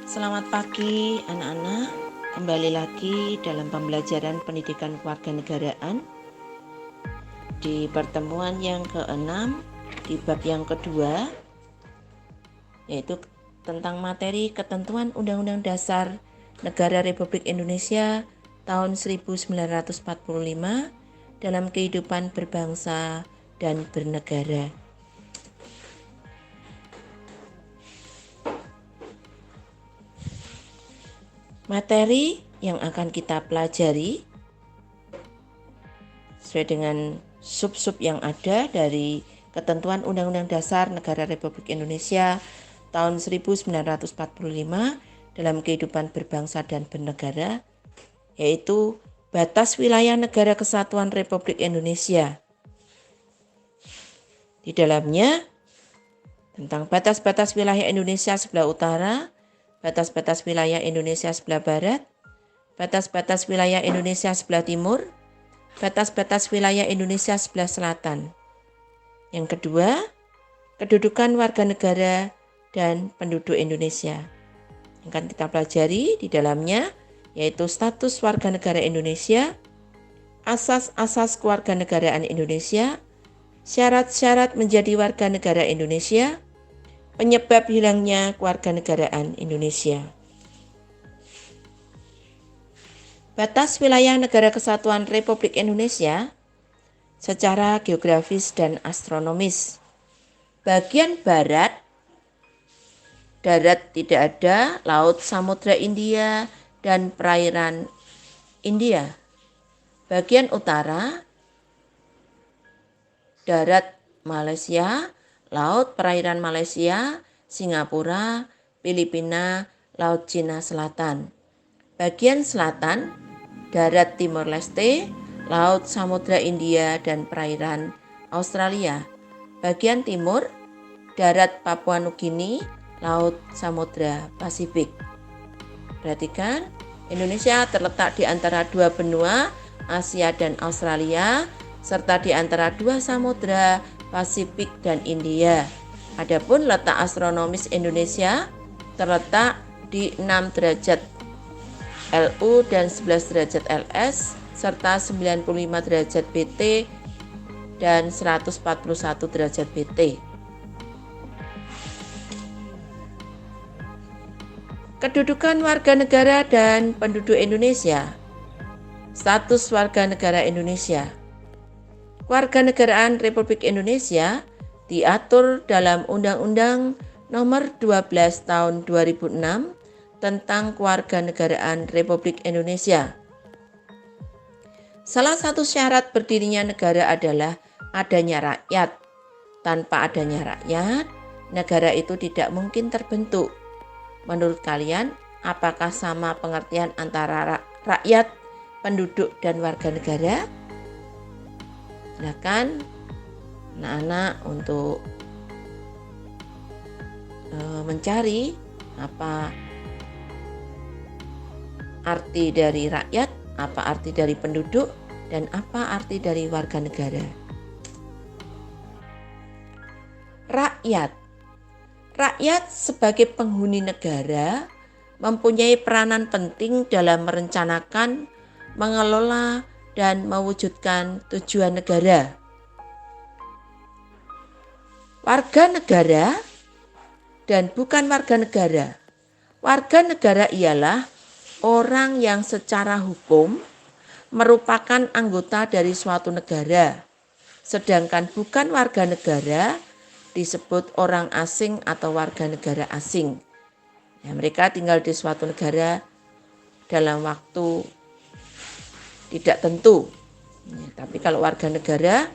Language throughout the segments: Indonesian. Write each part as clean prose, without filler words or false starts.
Selamat pagi anak-anak, kembali lagi dalam pembelajaran pendidikan kewarganegaraan di pertemuan yang ke-6 di bab yang kedua, yaitu tentang materi ketentuan Undang-Undang Dasar Negara Republik Indonesia tahun 1945 dalam kehidupan berbangsa dan bernegara. Materi yang akan kita pelajari sesuai dengan sub-sub yang ada dari ketentuan Undang-Undang Dasar Negara Republik Indonesia tahun 1945 dalam kehidupan berbangsa dan bernegara, yaitu batas wilayah Negara Kesatuan Republik Indonesia. Di dalamnya tentang batas-batas wilayah Indonesia sebelah utara, batas-batas wilayah Indonesia sebelah barat, batas-batas wilayah Indonesia sebelah timur, batas-batas wilayah Indonesia sebelah selatan. Yang kedua, kedudukan warga negara dan penduduk Indonesia. Yang akan kita pelajari di dalamnya yaitu status warga negara Indonesia, asas-asas kewarganegaraan Indonesia, syarat-syarat menjadi warga negara Indonesia, penyebab hilangnya kewarganegaraan Indonesia. Batas wilayah Negara Kesatuan Republik Indonesia secara geografis dan astronomis. Bagian barat, darat tidak ada, laut Samudra India dan perairan India. Bagian utara, darat Malaysia, laut perairan Malaysia, Singapura, Filipina, laut Cina Selatan. Bagian selatan, darat Timor Leste, laut Samudra India dan perairan Australia. Bagian timur, darat Papua Nugini, laut Samudra Pasifik. Perhatikan, Indonesia terletak di antara dua benua, Asia dan Australia, serta di antara dua samudra, Pasifik dan India. Adapun letak astronomis Indonesia terletak di 6 derajat LU dan 11 derajat LS serta 95 derajat BT dan 141 derajat BT. Kedudukan warga negara dan penduduk Indonesia. Status warga negara Indonesia. Kewarganegaraan Republik Indonesia diatur dalam Undang-Undang Nomor 12 Tahun 2006 tentang Kewarganegaraan Republik Indonesia. Salah satu syarat berdirinya negara adalah adanya rakyat. Tanpa adanya rakyat, negara itu tidak mungkin terbentuk. Menurut kalian, apakah sama pengertian antara rakyat, penduduk, dan warga negara? Silakan anak-anak untuk mencari apa arti dari rakyat, apa arti dari penduduk, dan apa arti dari warga negara. Rakyat. Rakyat sebagai penghuni negara mempunyai peranan penting dalam merencanakan, mengelola, dan mewujudkan tujuan negara. Warga negara dan bukan warga negara. Warga negara ialah orang yang secara hukum merupakan anggota dari suatu negara. Sedangkan bukan warga negara disebut orang asing atau warga negara asing. Ya, mereka tinggal di suatu negara dalam waktu tidak tentu. Ya, tapi kalau warga negara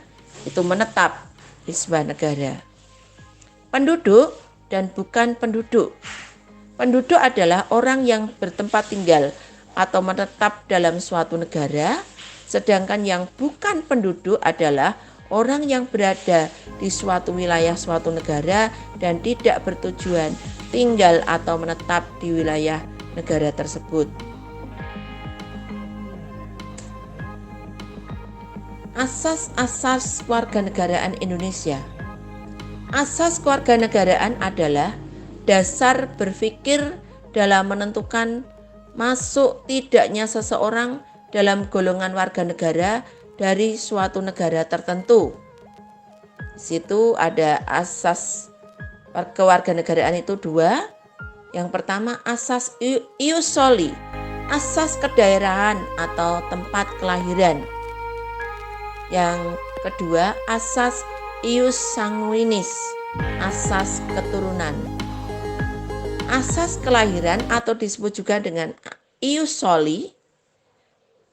itu menetap di sebuah negara. Penduduk dan bukan penduduk. Penduduk adalah orang yang bertempat tinggal atau menetap dalam suatu negara, sedangkan yang bukan penduduk adalah orang yang berada di suatu wilayah suatu negara dan tidak bertujuan tinggal atau menetap di wilayah negara tersebut. Asas-asas kewarganegaraan Indonesia. Asas kewarganegaraan adalah dasar berpikir dalam menentukan masuk tidaknya seseorang dalam golongan warga negara dari suatu negara tertentu. Di situ ada asas kewarganegaraan itu dua. Yang pertama asas ius soli, asas kedaerahan atau tempat kelahiran. Yang kedua asas ius sanguinis, asas keturunan. Asas kelahiran atau disebut juga dengan ius soli.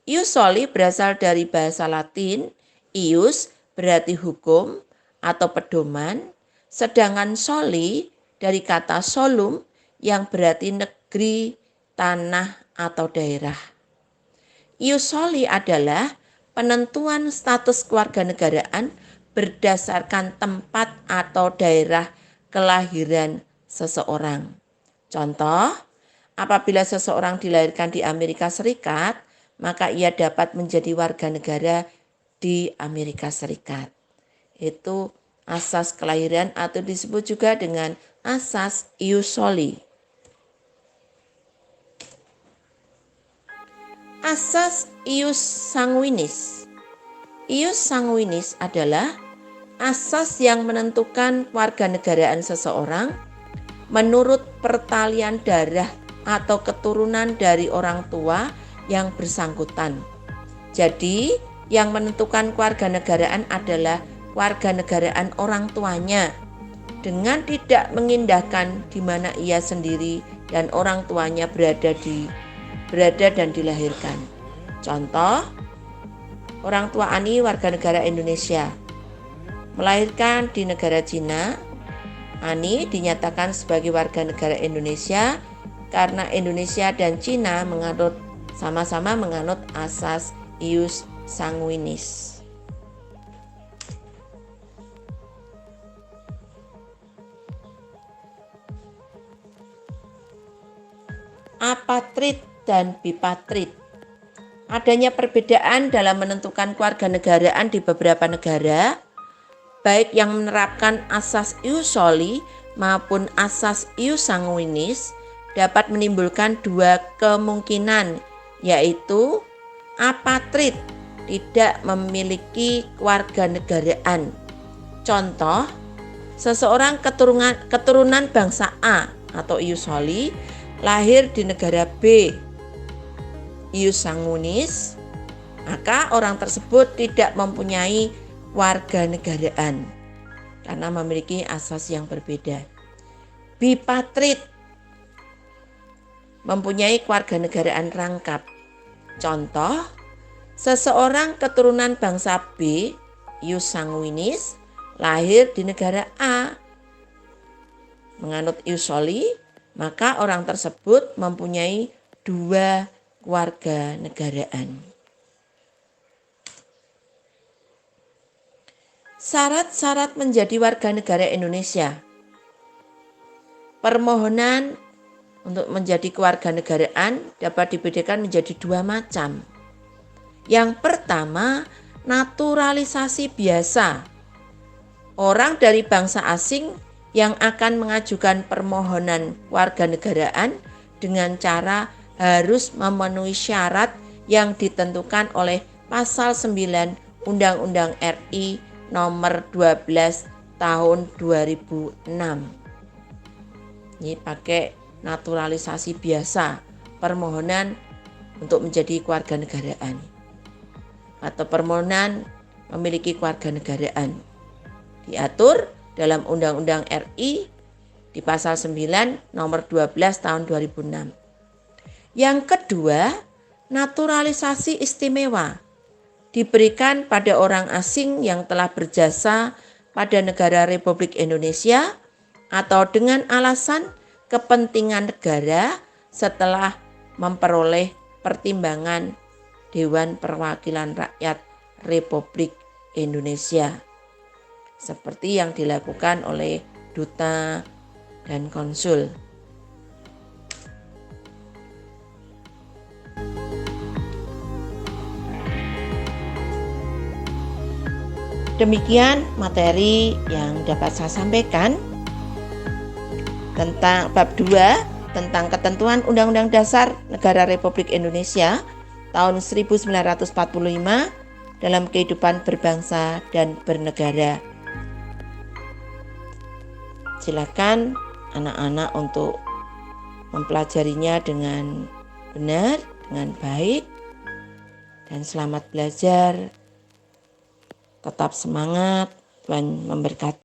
Ius soli berasal dari bahasa Latin, ius berarti hukum atau pedoman, sedangkan soli dari kata solum yang berarti negeri, tanah, atau daerah. Ius soli adalah penentuan status kewarganegaraan berdasarkan tempat atau daerah kelahiran seseorang. Contoh, apabila seseorang dilahirkan di Amerika Serikat, maka ia dapat menjadi warga negara di Amerika Serikat. Itu asas kelahiran atau disebut juga dengan asas ius soli. Asas ius sanguinis. Ius sanguinis adalah asas yang menentukan kewarganegaraan seseorang menurut pertalian darah atau keturunan dari orang tua yang bersangkutan. Jadi, yang menentukan kewarganegaraan adalah kewarganegaraan orang tuanya dengan tidak mengindahkan di mana ia sendiri dan orang tuanya berada dan dilahirkan. Contoh, orang tua Ani warga negara Indonesia, melahirkan di negara Cina. Ani dinyatakan sebagai warga negara Indonesia karena Indonesia dan Cina sama-sama menganut asas ius sanguinis. Apatrid dan bipatrid. Adanya perbedaan dalam menentukan kewarganegaraan di beberapa negara, baik yang menerapkan asas ius soli maupun asas ius sanguinis, dapat menimbulkan dua kemungkinan, yaitu apatrid, tidak memiliki kewarganegaraan. Contoh, seseorang keturunan bangsa A atau ius soli lahir di negara B, ius sanguinis, maka orang tersebut tidak mempunyai warganegaraan karena memiliki asas yang berbeda. Bipatrid mempunyai kewarganegaraan rangkap. Contoh, seseorang keturunan bangsa B, ius sanguinis, lahir di negara A, menganut ius soli, maka orang tersebut mempunyai dua kewarganegaraan. Syarat-syarat menjadi warga negara Indonesia. Permohonan untuk menjadi kewarganegaraan dapat dibedakan menjadi dua macam. Yang pertama, naturalisasi biasa. Orang dari bangsa asing yang akan mengajukan permohonan warganegaraan dengan cara harus memenuhi syarat yang ditentukan oleh Pasal 9 Undang-Undang RI Nomor 12 Tahun 2006. Ini pakai naturalisasi biasa, permohonan untuk menjadi kewarganegaraan atau permohonan memiliki kewarganegaraan. Diatur dalam Undang-Undang RI di Pasal 9 Nomor 12 Tahun 2006. Yang kedua, naturalisasi istimewa diberikan pada orang asing yang telah berjasa pada negara Republik Indonesia atau dengan alasan kepentingan negara setelah memperoleh pertimbangan Dewan Perwakilan Rakyat Republik Indonesia, seperti yang dilakukan oleh duta dan konsul. Demikian materi yang dapat saya sampaikan tentang bab 2 tentang ketentuan Undang-Undang Dasar Negara Republik Indonesia tahun 1945 dalam kehidupan berbangsa dan bernegara. Silakan anak-anak untuk mempelajarinya dengan benar, dengan baik, dan selamat belajar. Tetap semangat, Tuhan memberkati.